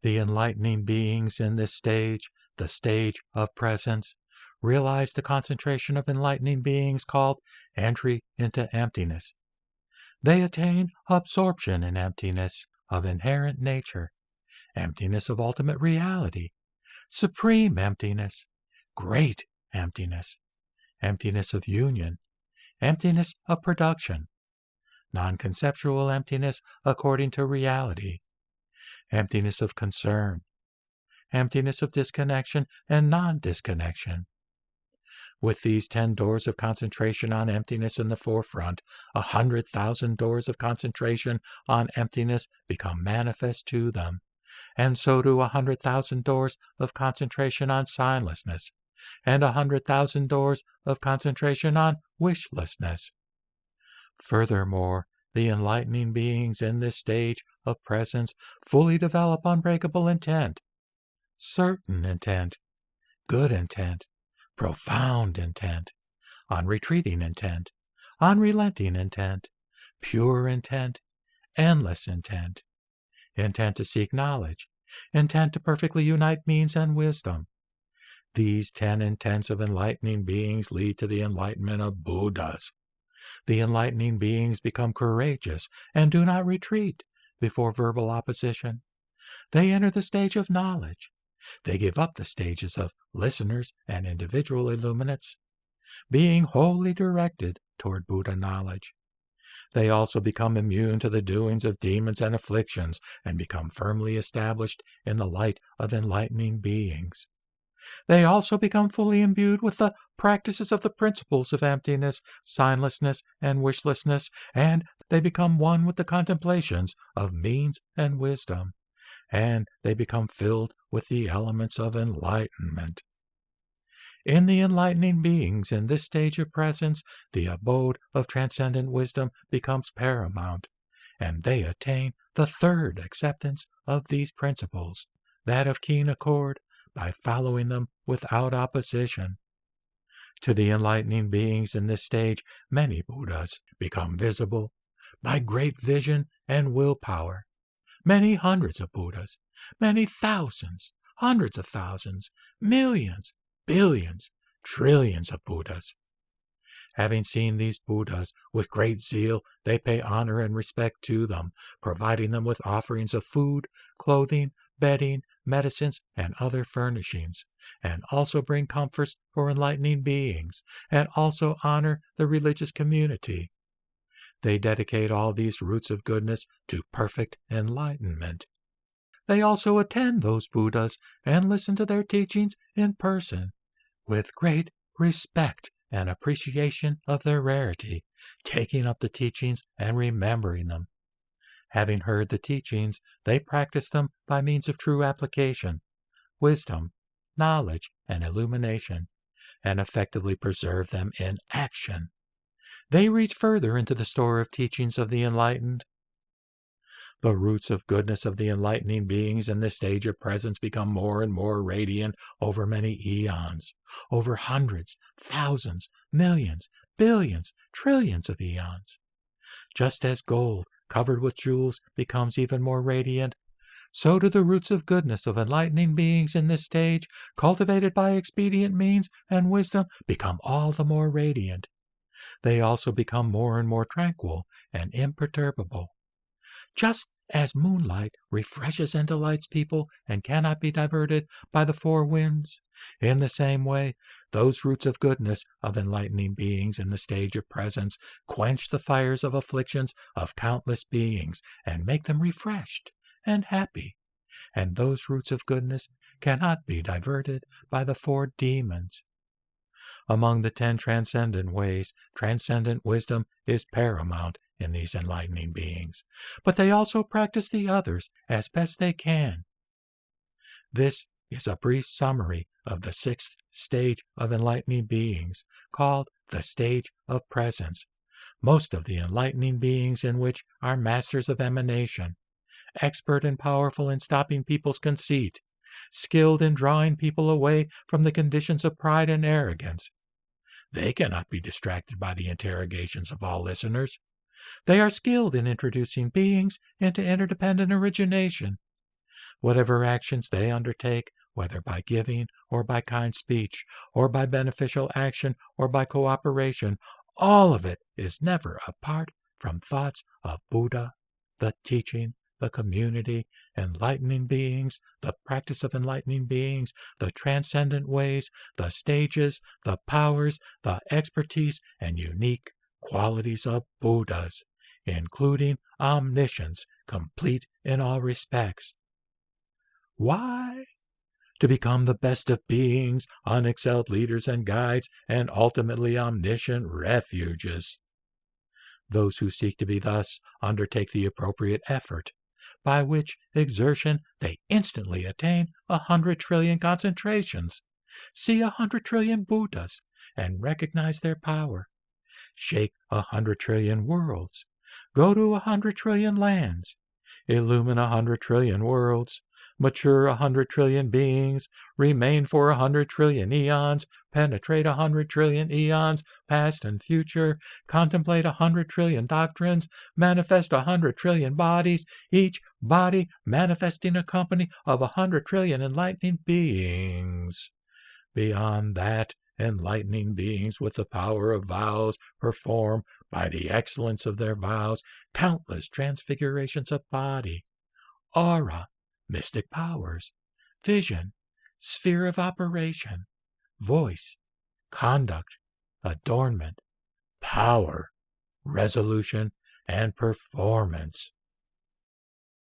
The enlightening beings in this stage, the stage of presence, realize the concentration of enlightening beings called entry into emptiness. They attain absorption in emptiness of inherent nature, emptiness of ultimate reality, supreme emptiness, great emptiness, emptiness of union, emptiness of production, non-conceptual emptiness according to reality, emptiness of concern, emptiness of disconnection and non-disconnection. With these 10 doors of concentration on emptiness in the forefront, 100,000 doors of concentration on emptiness become manifest to them, and so do 100,000 doors of concentration on signlessness, and 100,000 doors of concentration on wishlessness. Furthermore, the enlightening beings in this stage of presence fully develop unbreakable intent, certain intent, good intent, profound intent, unretreating intent, unrelenting intent, pure intent, endless intent, intent to seek knowledge, intent to perfectly unite means and wisdom. These 10 intents of enlightening beings lead to the enlightenment of Buddhas. The enlightening beings become courageous and do not retreat before verbal opposition. They enter the stage of knowledge. They give up the stages of listeners and individual illuminates, being wholly directed toward Buddha knowledge. They also become immune to the doings of demons and afflictions and become firmly established in the light of enlightening beings. They also become fully imbued with the practices of the principles of emptiness, signlessness, and wishlessness, and they become one with the contemplations of means and wisdom, and they become filled with the elements of enlightenment. In the enlightening beings in this stage of presence, the abode of transcendent wisdom becomes paramount, and they attain the third acceptance of these principles, that of keen accord, by following them without opposition. To the enlightening beings in this stage, many Buddhas become visible by great vision and willpower. Many hundreds of Buddhas, many thousands, hundreds of thousands, millions, billions, trillions of Buddhas. Having seen these Buddhas with great zeal, they pay honor and respect to them, providing them with offerings of food, clothing, bedding, medicines, and other furnishings, and also bring comforts for enlightening beings, and also honor the religious community. They dedicate all these roots of goodness to perfect enlightenment. They also attend those Buddhas and listen to their teachings in person, with great respect and appreciation of their rarity, taking up the teachings and remembering them. Having heard the teachings, they practice them by means of true application, wisdom, knowledge, and illumination, and effectively preserve them in action. They reach further into the store of teachings of the enlightened. The roots of goodness of the enlightening beings in this stage of presence become more and more radiant over many eons, over hundreds, thousands, millions, billions, trillions of eons. Just as gold covered with jewels becomes even more radiant, so do the roots of goodness of enlightening beings in this stage, cultivated by expedient means and wisdom, become all the more radiant. They also become more and more tranquil and imperturbable. Just as moonlight refreshes and delights people and cannot be diverted by the four winds, in the same way, those roots of goodness of enlightening beings in the stage of presence quench the fires of afflictions of countless beings and make them refreshed and happy. And those roots of goodness cannot be diverted by the four demons. Among the 10 transcendent ways, transcendent wisdom is paramount in these enlightening beings, but they also practice the others as best they can. This is a brief summary of the 6th stage of enlightening beings, called the stage of presence, most of the enlightening beings in which are masters of emanation, expert and powerful in stopping people's conceit, skilled in drawing people away from the conditions of pride and arrogance. They cannot be distracted by the interrogations of all listeners. They are skilled in introducing beings into interdependent origination. Whatever actions they undertake, whether by giving or by kind speech, or by beneficial action or by cooperation, all of it is never apart from thoughts of Buddha, the teaching, the community, enlightening beings, the practice of enlightening beings, the transcendent ways, the stages, the powers, the expertise, and unique qualities of Buddhas, including omniscience, complete in all respects. Why? To become the best of beings, unexcelled leaders and guides, and ultimately omniscient refuges. Those who seek to be thus undertake the appropriate effort, by which exertion they instantly attain 100 trillion concentrations, see 100 trillion Buddhas, and recognize their power, shake 100 trillion worlds, go to 100 trillion lands, illumine 100 trillion worlds, mature 100 trillion beings, remain for 100 trillion eons, penetrate 100 trillion eons, past and future, contemplate 100 trillion doctrines, manifest 100 trillion bodies, each body manifesting a company of 100 trillion enlightening beings. Beyond that, enlightening beings with the power of vows perform, by the excellence of their vows, countless transfigurations of body, aura, mystic powers, vision, sphere of operation, voice, conduct, adornment, power, resolution, and performance.